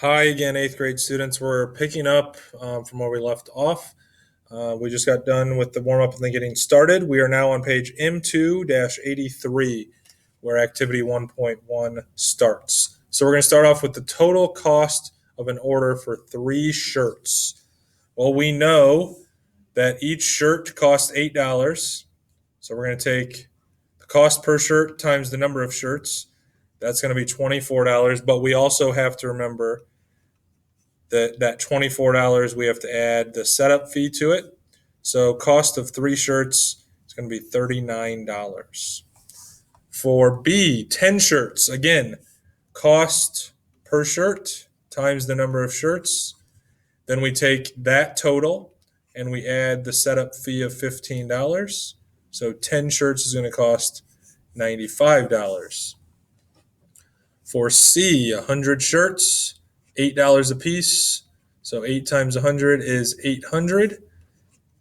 Hi again, 8th grade students. We're picking up from where we left off. We just got done with the warm up and then getting started. We are now on page M2-83, where activity 1.1 starts. So we're going to start off with the total cost of an order for 3 shirts. Well, we know that each shirt costs $8. So we're going to take the cost per shirt times the number of shirts. That's going to be $24. But we also have to remember that $24 we have to add the setup fee to it. So cost of 3 shirts is going to be $39. For B, 10 shirts, again, cost per shirt times the number of shirts. Then we take that total and we add the setup fee of $15. So 10 shirts is going to cost $95. For C, 100 shirts, $8 a piece. So 8 times 100 is 800.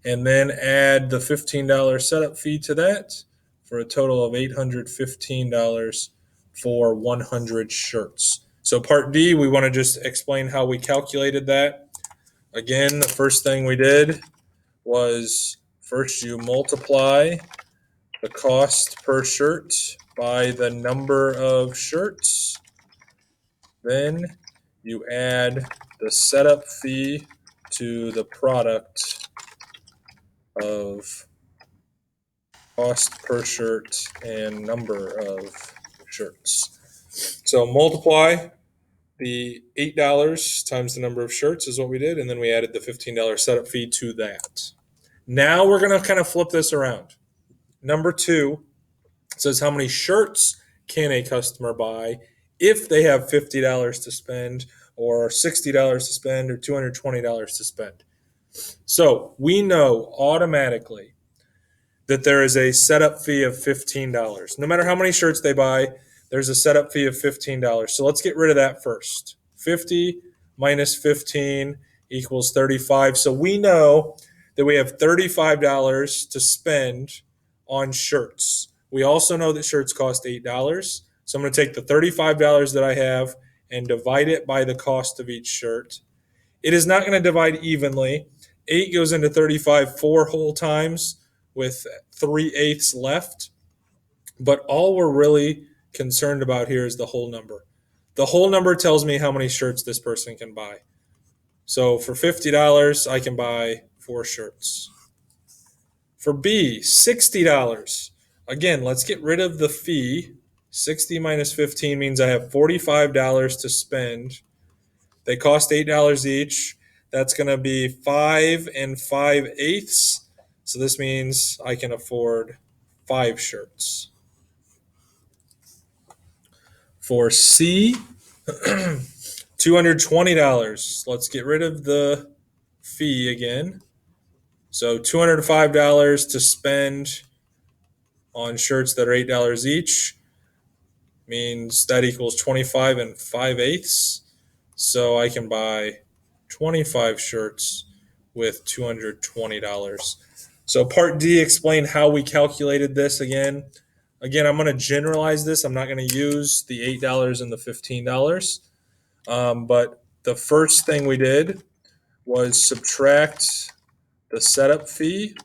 And then add the $15 setup fee to that for a total of $815 for 100 shirts. So part D, we want to just explain how we calculated that. Again, the first thing we did was first you multiply the cost per shirt by the number of shirts. Then you add the setup fee to the product of cost per shirt and number of shirts. So multiply the $8 times the number of shirts is what we did, and then we added the $15 setup fee to that. Now we're going to kind of flip this around. Number 2 says how many shirts can a customer buy if they have $50 to spend or $60 to spend or $220 to spend. So we know automatically that there is a setup fee of $15. No matter how many shirts they buy, there's a setup fee of $15. So let's get rid of that first. 50 minus 15 equals 35. So we know that we have $35 to spend on shirts. We also know that shirts cost $8. So I'm going to take the $35 that I have and divide it by the cost of each shirt. It is not going to divide evenly. 8 goes into 35 4 whole times with 3/8 left. But all we're really concerned about here is the whole number. The whole number tells me how many shirts this person can buy. So for $50, I can buy 4 shirts. For B, $60. Again, let's get rid of the fee. 60 minus 15 means I have $45 to spend. They cost $8 each. That's going to be 5 5/8. So this means I can afford 5 shirts. For C, $220. Let's get rid of the fee again. So $205 to spend on shirts that are $8 each means that equals 25 5/8. So I can buy 25 shirts with $220. So part D, explain how we calculated this again. Again, I'm going to generalize this. I'm not going to use the $8 and the $15. But the first thing we did was subtract the setup fee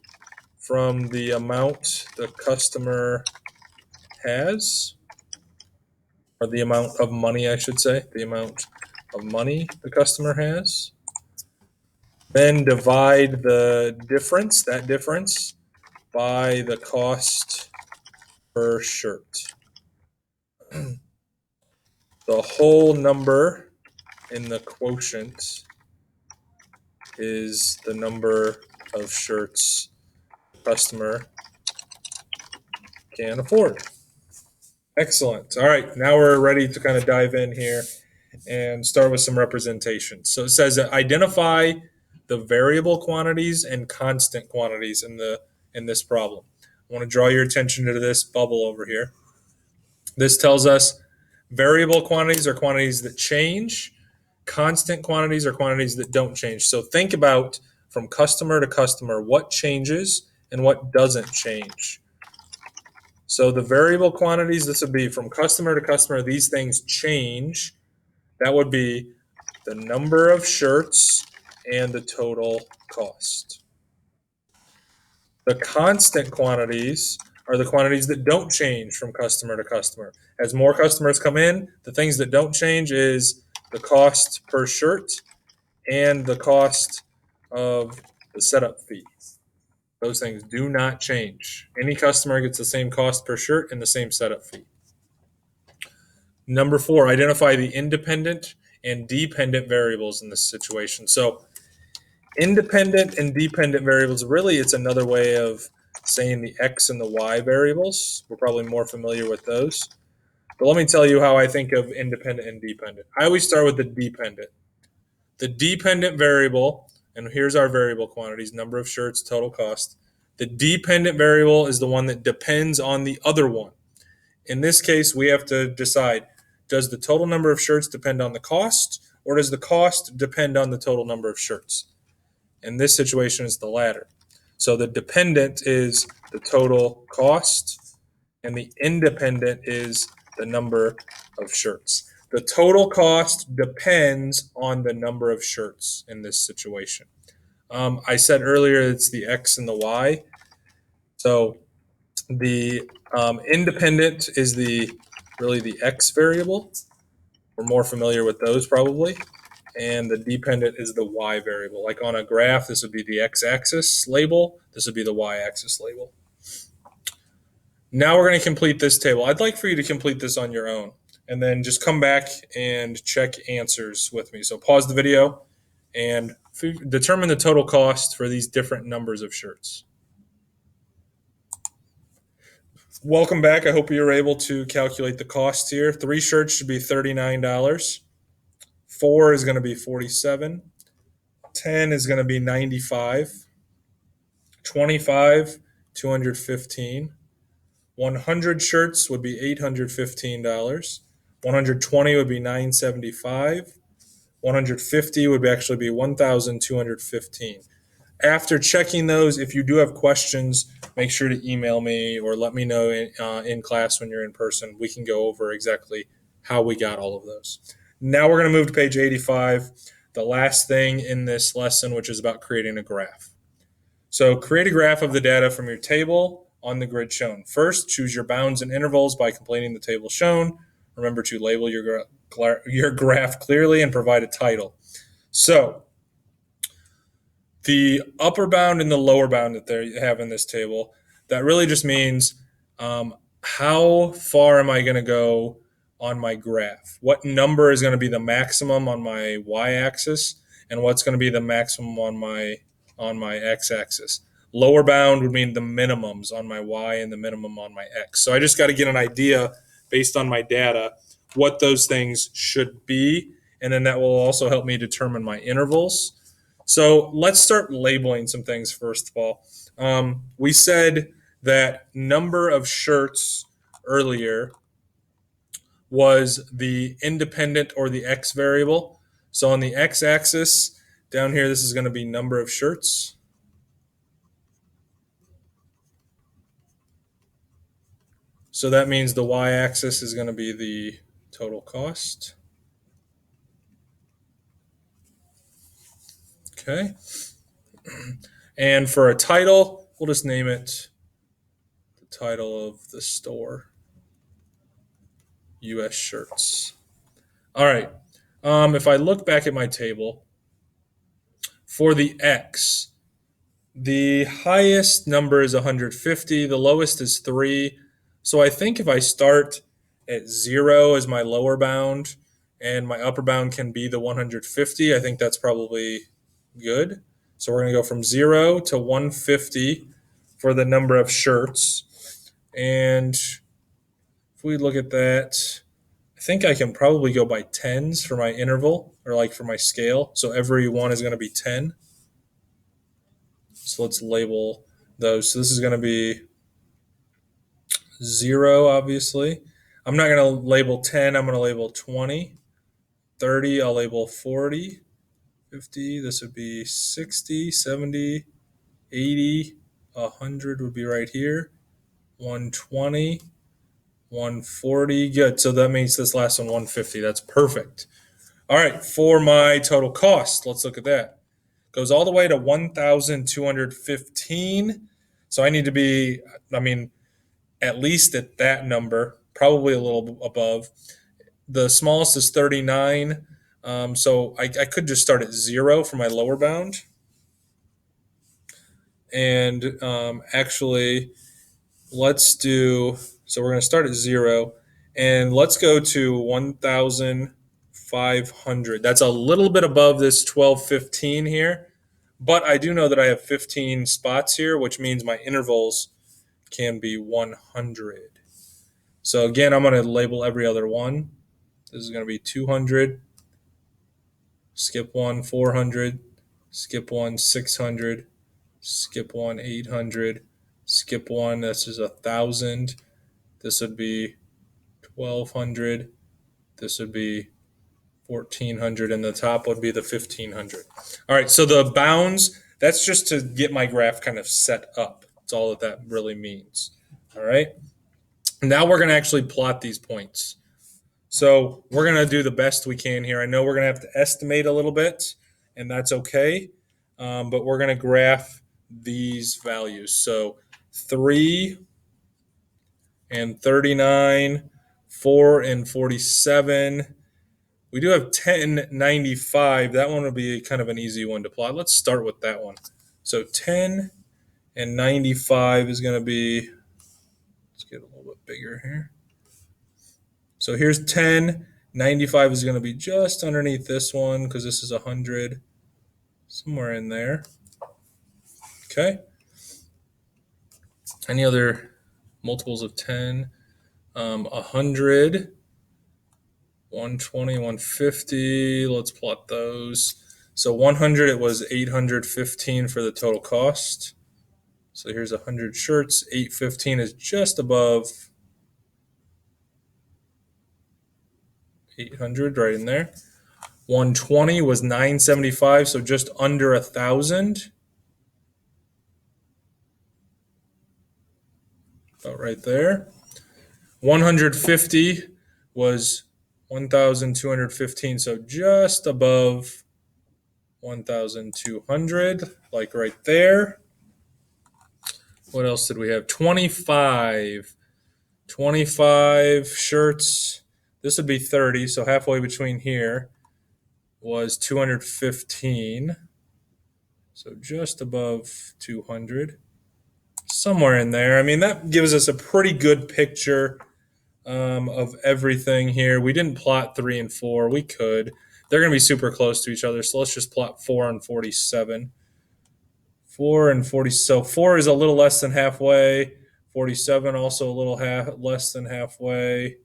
from the amount the customer has, or the amount of money, I should say, the amount of money the customer has. Then divide the difference, that difference, by the cost per shirt. The whole number in the quotient is the number of shirts the customer can afford. Excellent. All right, now we're ready to kind of dive in here and start with some representation. So it says that identify the variable quantities and constant quantities in this problem. I want to draw your attention to this bubble over here. This tells us variable quantities are quantities that change, constant quantities are quantities that don't change. So think about from customer to customer what changes and what doesn't change. So the variable quantities, this would be from customer to customer, these things change. That would be the number of shirts, and the total cost. The constant quantities are the quantities that don't change from customer to customer. As more customers come in, the things that don't change is the cost per shirt and the cost of the setup fee. Those things do not change. Any customer gets the same cost per shirt and the same setup fee. Number 4, identify the independent and dependent variables in this situation. So independent and dependent variables, really it's another way of saying the X and the Y variables. We're probably more familiar with those. But let me tell you how I think of independent and dependent. I always start with the dependent. The dependent variable, and here's our variable quantities, number of shirts, total cost. The dependent variable is the one that depends on the other one. In this case, we have to decide, does the total number of shirts depend on the cost, or does the cost depend on the total number of shirts? In this situation, it's the latter. So the dependent is the total cost, and the independent is the number of shirts. The total cost depends on the number of shirts in this situation. I said earlier it's the X and the Y. So the independent is really the X variable. We're more familiar with those probably. And the dependent is the Y variable. Like on a graph, this would be the X-axis label. This would be the Y-axis label. Now we're going to complete this table. I'd like for you to complete this on your own and then just come back and check answers with me. So pause the video and determine the total cost for these different numbers of shirts. Welcome back. I hope you were able to calculate the cost here. 3 shirts should be $39. 4 is going to be $47. 10 is going to be $95. 25, $215. 100 shirts would be $815. 120 would be $975. 150 would actually be $1,215. After checking those, if you do have questions, make sure to email me or let me know in class when you're in person. We can go over exactly how we got all of those. Now we're going to move to page 85, the last thing in this lesson, which is about creating a graph. So create a graph of the data from your table on the grid shown. First, choose your bounds and intervals by completing the table shown. Remember to label your graph clearly and provide a title. So the upper bound and the lower bound that they have in this table, that really just means how far am I going to go on my graph? What number is going to be the maximum on my y-axis, and what's going to be the maximum on my x-axis? Lower bound would mean the minimums on my y and the minimum on my x. So I just got to get an idea based on my data what those things should be, and then that will also help me determine my intervals. So let's start labeling some things first of all. We said that number of shirts earlier was the independent or the X variable. So on the X-axis, down here, this is going to be number of shirts. So that means the Y-axis is going to be the total cost. Okay. And for a title, we'll just name it the title of the store, U.S. Shirts. All right. If I look back at my table, for the X, the highest number is 150. The lowest is 3. So I think if I start at 0 as my lower bound and my upper bound can be the 150, I think that's probably good. So we're going to go from 0 to 150 for the number of shirts. And if we look at that, I think I can probably go by tens for my interval or like for my scale. So every one is going to be 10. So let's label those. So this is going to be 0, obviously. I'm not going to label 10. I'm going to label 20. 30, I'll label 40. 50, this would be 60, 70, 80, 100 would be right here. 120, 140. Good. So that means this last one, 150. That's perfect. All right, for my total cost, let's look at that. Goes all the way to 1,215. So I need to be, I mean, at least at that number, probably a little above. The smallest is 39. So I could just start at 0 for my lower bound. And actually, let's do, so we're going to start at 0. And let's go to 1,500. That's a little bit above this 1215 here. But I do know that I have 15 spots here, which means my intervals can be 100. So again, I'm going to label every other one. This is going to be 200, skip one, 400, skip one, 600, skip one, 800, skip one, this is 1,000. This would be 1,200. This would be 1,400, and the top would be the 1,500. All right, so the bounds, that's just to get my graph kind of set up. That's all that really means. All right. Now we're going to actually plot these points. So we're going to do the best we can here. I know we're going to have to estimate a little bit, and that's okay. But we're going to graph these values. So 3 and 39, 4 and 47. We do have 1095. That one will be kind of an easy one to plot. Let's start with that one. So 10 and 95 is going to be, let's get a little bit bigger here. So here's 10. 95 is going to be just underneath this one because this is 100. Somewhere in there. Okay. Any other multiples of 10? 100. 120, 150. Let's plot those. So 100, it was 815 for the total cost. So here's 100 shirts. 815 is just above 800, right in there. 120 was 975, so just under 1,000. About right there. 150 was 1,215, so just above 1,200, like right there. What else did we have? 25. 25 shirts. This would be 30, so halfway between here was 215. So just above 200. Somewhere in there. I mean, that gives us a pretty good picture of everything here. We didn't plot 3 and 4. We could. They're going to be super close to each other, so let's just plot 4 and 47. 4 and 40. So 4 is a little less than halfway. 47 also a little less than halfway.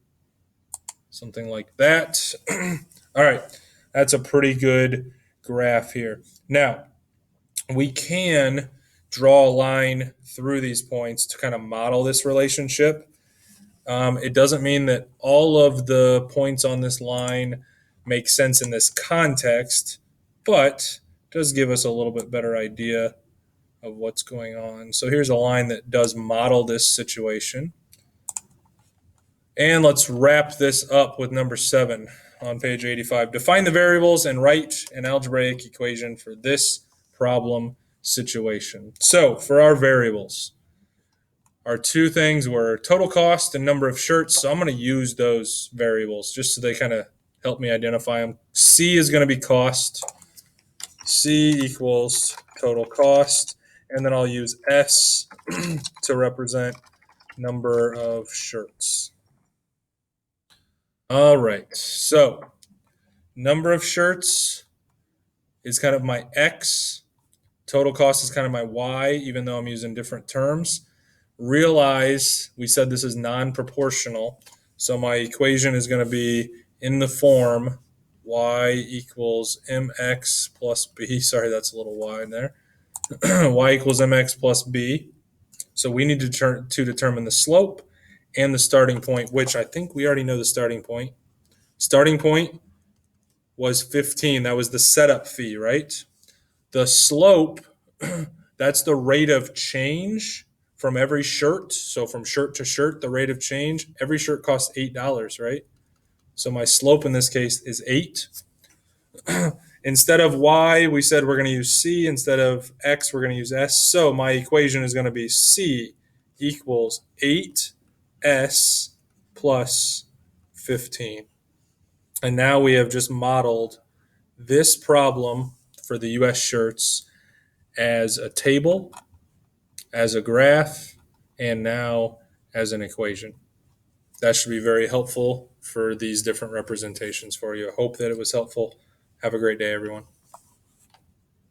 Something like that. All right. That's a pretty good graph here. Now, we can draw a line through these points to kind of model this relationship. It doesn't mean that all of the points on this line make sense in this context, but it does give us a little bit better idea of what's going on. So here's a line that does model this situation. And let's wrap this up with number 7 on page 85. Define the variables and write an algebraic equation for this problem situation. So for our variables, our two things were total cost and number of shirts. So I'm going to use those variables just so they kind of help me identify them. C is going to be cost. C equals total cost. And then I'll use S to represent number of shirts. All right, so number of shirts is kind of my X. Total cost is kind of my Y, even though I'm using different terms. Realize we said this is non-proportional, so my equation is going to be in the form Y equals mx plus b. Sorry, that's a little Y in there. Y equals mx plus b. So we need to determine the slope and the starting point, which I think we already know the starting point. Starting point was 15. That was the setup fee, right? The slope, that's the rate of change from every shirt. So from shirt to shirt, the rate of change. Every shirt costs $8, right? So my slope in this case is 8. Instead of y, we said we're going to use c. Instead of x, we're going to use s. So my equation is going to be c equals 8s plus 15. And now we have just modeled this problem for the US shirts as a table, as a graph, and now as an equation. That should be very helpful for these different representations for you. I hope that it was helpful. Have a great day, everyone.